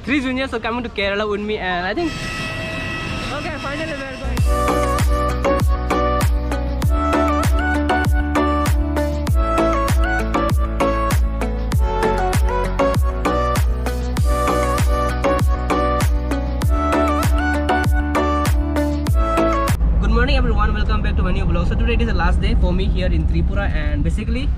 3 juniors are coming to Kerala with me, and I think okay, finally we are going. Good morning everyone, welcome back to my new vlog. So today it is the last day for me here in Tripura, and basically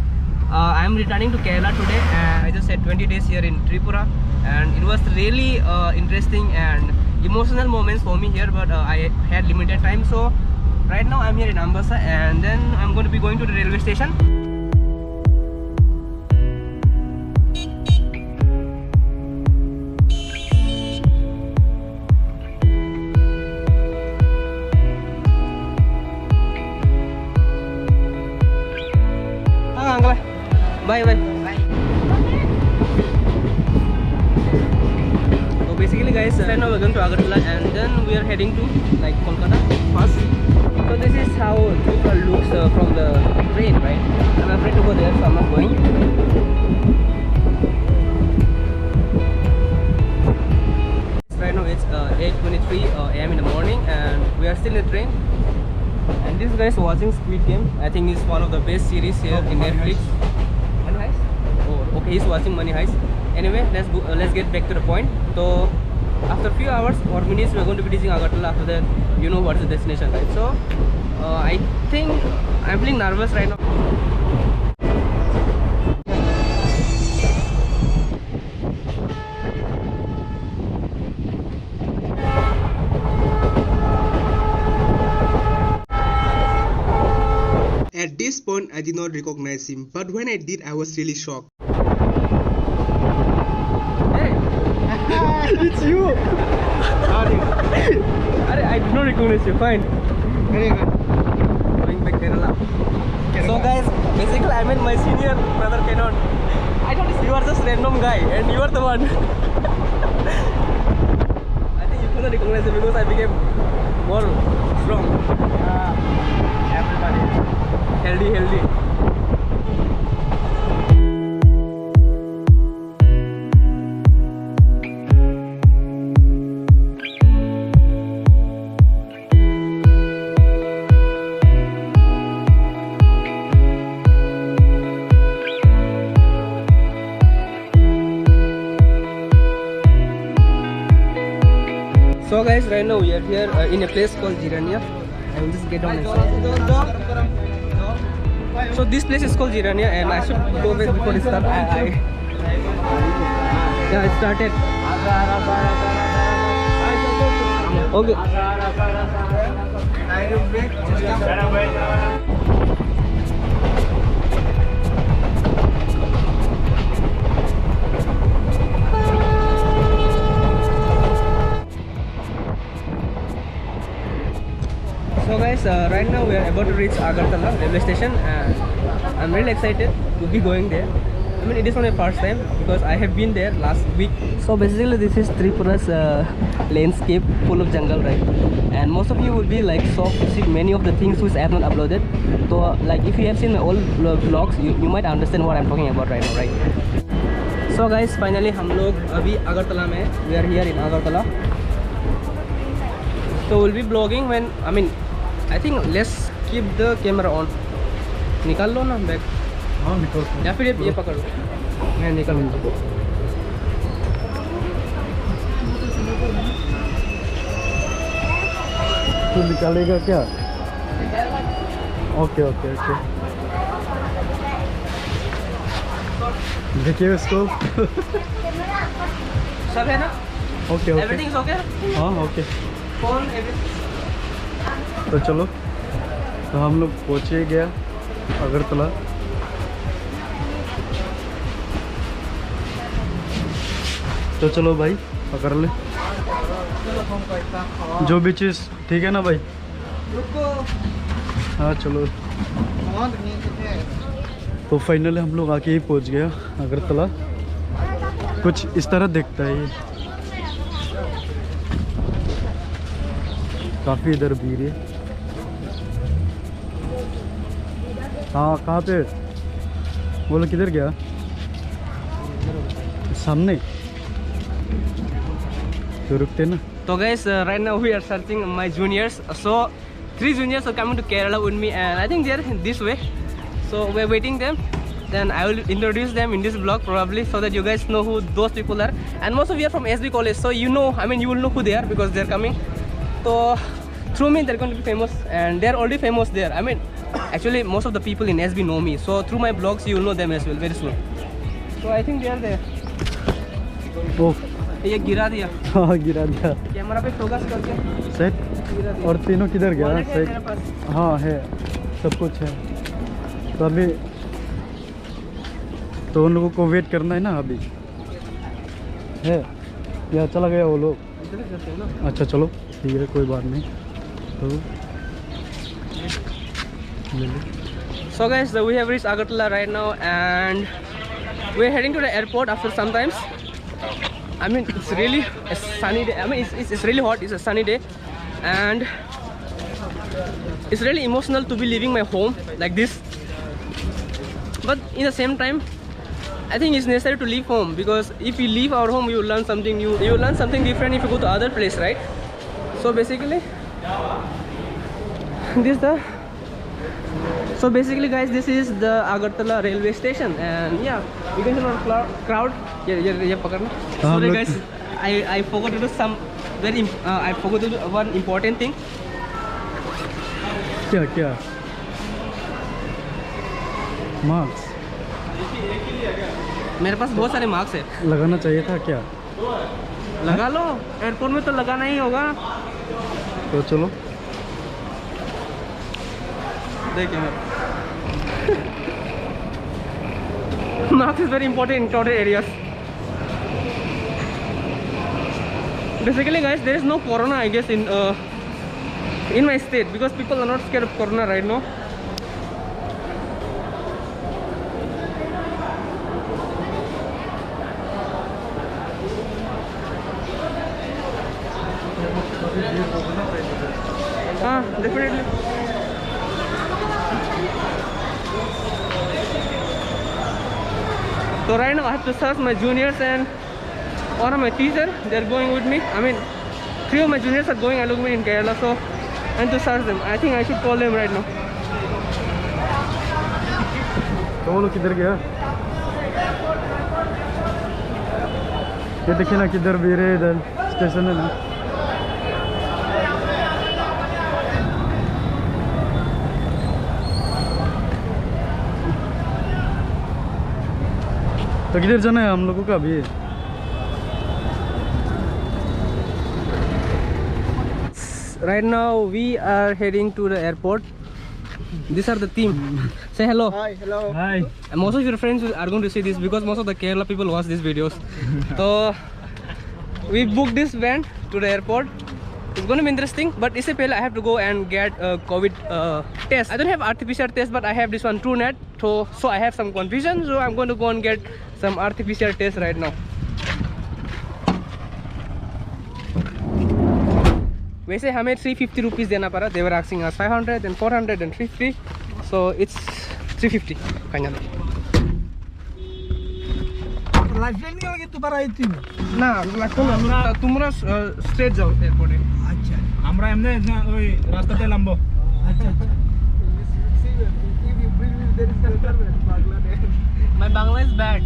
I am returning to Kerala today, and I just had 20 days here in Tripura, and it was really interesting and emotional moments for me here, but I had limited time. So right now I'm here in Ambassa, and then I'm going to be going to the railway station. Bye bye. So basically guys, right now we're going to Agartala, and then we are heading to like Kolkata first. So this is how Tripura looks from the train, right? I'm afraid to go there, so I'm not going. Right now it's 8:23 AM in the morning, and we are still in the train. And this guy is watching Squid Game. I think it's one of the best series here in Netflix. Money Heist? Oh, okay, he's watching Money Heist. Anyway, let's get back to the point. So after a few hours or minutes, we're going to be reaching Agartala. After that, you know what's the destination, right? So I think I'm feeling nervous right now. At this point, I did not recognize him, but when I did, I was really shocked. Hey! It's you! I did not recognize you, fine. Very good. Going back Kerala. So guys, basically I met my senior brother Kenon. I thought you are just random guy, and you are the one. I think you couldn't recognize it because I became more strong. Everybody. Healthy. So guys, right now we are here in a place called Jirania. I will just get down and show. So this place is called Jirania, and I should go back before it starts. Yeah, it started. So guys, right now we are about to reach Agartala railway station, and I'm really excited to be going there. I mean, it is not my first time because I have been there last week. So basically this is Tripura's landscape full of jungle, right? And most of you will be like shocked to see many of the things which I have not uploaded. So like if you have seen my old vlogs, you might understand what I'm talking about right now, right? So guys, finally हम लोग अभी Agartala में, we are here in Agartala. So we'll be vlogging when, I think let's keep the camera on. निकाल लो ना bag. हाँ निकल. या फिर ये पकड़ लो. मैं निकाल लूँगा. तू निकालेगा क्या? ओके. देखिए इसको. सब है ना? ओके. Everything is okay? हाँ ओके. Phone, everything. तो चलो, तो हम लोग पहुँचे गया अगरतला. तो चलो भाई पकड़ ले जो भी चीज़, ठीक है ना भाई? हाँ चलो. तो फाइनली हम लोग आके ही पहुँच गया अगरतला. कुछ इस तरह दिखता है ये. काफ़ी इधर भीड़ है. हाँ कहाँ पे? बोलो किधर गया? सामने. तो रुकते ना. So guys, right now we are searching my juniors. So 3 juniors are coming to Kerala with me, and I think they are this way. So we're waiting them. Then I will introduce them in this vlog probably, so that you guys know who those people are. And most of you are from SB College, so you know, I mean, you will know who they are because they're coming. So through me, they're going to be famous, and they're already famous there. I mean, actually, most of the people in SB know me. So through my vlogs, you will know them as well very soon. So I think they are there. ओ ये गिरा दिया. हाँ गिरा दिया. Camera पे focus करके set. गिरा दिया. और तीनों किधर गया? Wallet है सेट. मेरे पास. हाँ है, सब कुछ है. तो अभी तो उन लोगों को वेट करना है ना अभी. है या चला गया वो लोग? इधर ही करते हैं ना. अच्छा चलो ठीक है, कोई बात नहीं. तो ले लो. So guys, we have reached Agartala right now, and we're heading to the airport after some times. I mean, it's really a sunny day. I mean, it's really hot. It's a sunny day, and it's really emotional to be leaving my home like this. But in the same time, I think it's necessary to leave home, because if you leave our home, you will learn something new. You will learn something different if you go to other place, right? So basically, guys, this is the Agartala railway station, and yeah, we can see a lot of crowd. Yeah, पकड़ना. Sorry guys, I forgot to do some I forgot to do one important thing. क्या क्या? Marks मेरे पास बहुत सारे marks है. लगाना चाहिए था क्या? लगा लो, एयरपोर्ट में तो लगाना ही होगा. तो चलो. देखिए marks is very important in crowded areas. Basically guys, there is no corona, I guess, in my state, because people are not scared of corona right now. Definitely. So right now I have to search my juniors, and one of my teachers, they're going with me. I mean, 3 of my juniors are going along with me in Kerala, so I need to search them. I think I should call them right now. तो वो लोग किधर गया? ये देखिए ना किधर भी रहे, इधर स्टेशन है ना. तो किधर जाना है हम लोगों का अभी? Right now we are heading to the airport. These are the team. Say hello. Hi, hello. Hi. And most of your friends are going to see this, because most of the Kerala people watch these videos. So we booked this van to the airport. It's going to be interesting, but इससे पहले I have to go and get a COVID test. I don't have RT-PCR test, but I have this one TrueNet. So I have some confusion. So I'm going to go and get some RT-PCR test right now. वैसे हमें 350 rupees देना पड़ा. They were asking us 500 and 400 and 50. So it's 350 final. Lifeline निकल के तू बारा इतनी ना लगता तुमरा स्ट्रेट जाओ एयरपोर्ट है. अच्छा আমরা এমনি ওই রাস্তাতে নামবো. अच्छा My Bangla is bad.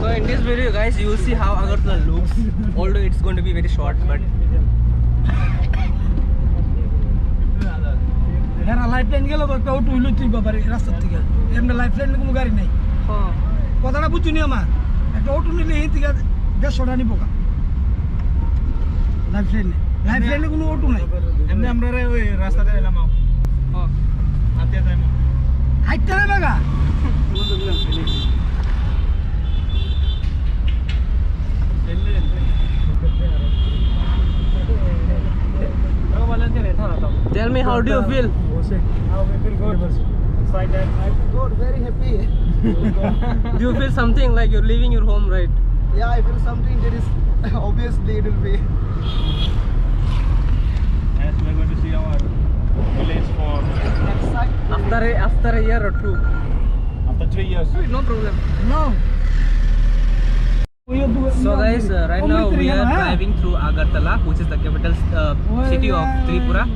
So in this video guys, you will see how Agartala looks, although it's going to be very short, but এরা লাইফলাইন গেল তো একটা অটো হইলো তুই বাবার রাস্তা থেকে এমনি লাইফলাইন কোনো গাড়ি নাই. हाँ কথাটা বুঝুনি আমার. একটা অটো নিলে এই থেকে 150 টাকা নিবো লাইফলাইনে কোনো অটো নাই. এমনি আমরা ওই রাস্তাতে এলাম हाँ হাতে যাই হাইটটা রে বাগা. Tell me, how do you feel? Good, very happy. Do you feel something like you're leaving your home, right? Yeah, I feel something that is obviously it will be. after a year or two. After 3 years. No problem. No. So guys, right now we are driving through Agartala, which is the capital city of Tripura.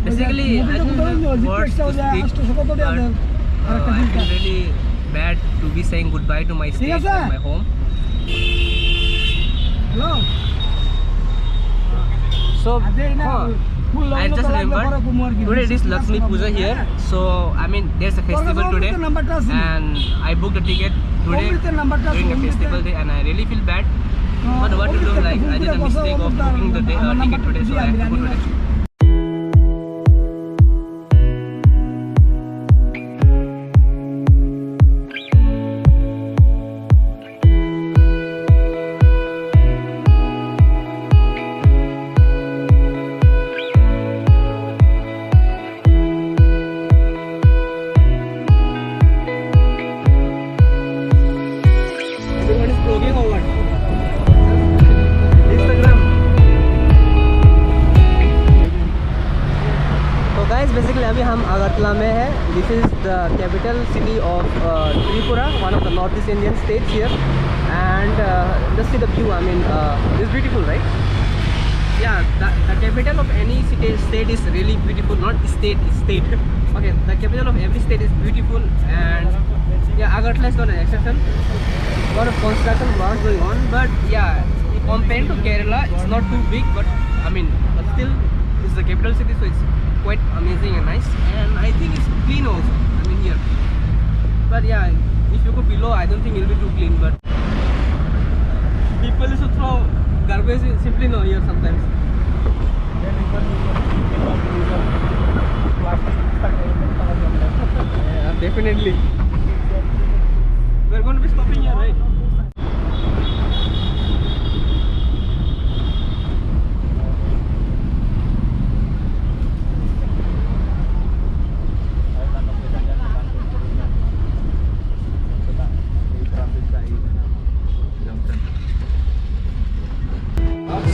Basically, I don't have words to speak, but I feel really bad to be saying goodbye to my state and my home. Hello. So, I just remembered today it is Lakshmi Puja here. So, I mean, there's a festival today, and I booked a ticket today during the festival day, and I really feel bad. But what to do? Like, I did a mistake of booking the ticket today, so I have to go today. Everyone is vlogging or what? Instagram. So guys, basically अभी हम अगरतला में है. This is the capital city of Tripura, one of the Northeast Indian states here. And just see the view. I mean, it's beautiful, right? Yeah, the capital of any state is really beautiful. Not state, state. Okay, the capital of every state is beautiful, and yeah, Agartala is not an exception. A lot of construction work going on, but yeah, compared to Kerala, it's not too big, but I mean, but still, it's the capital city, so it's quite amazing and nice. And I think it's clean also. I mean here, but yeah, if you go below, I don't think it'll be too clean. But people used to throw garbage simply no here sometimes. Yeah, definitely. We're going to be stopping here, right?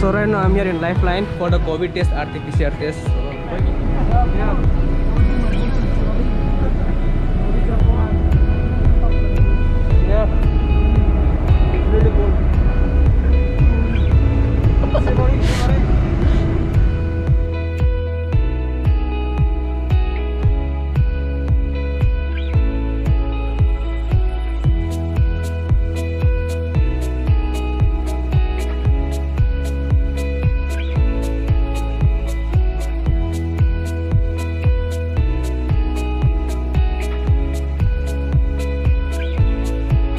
So right now I'm here in Lifeline for the COVID test, RT-PCR test. Yeah. It's really cool.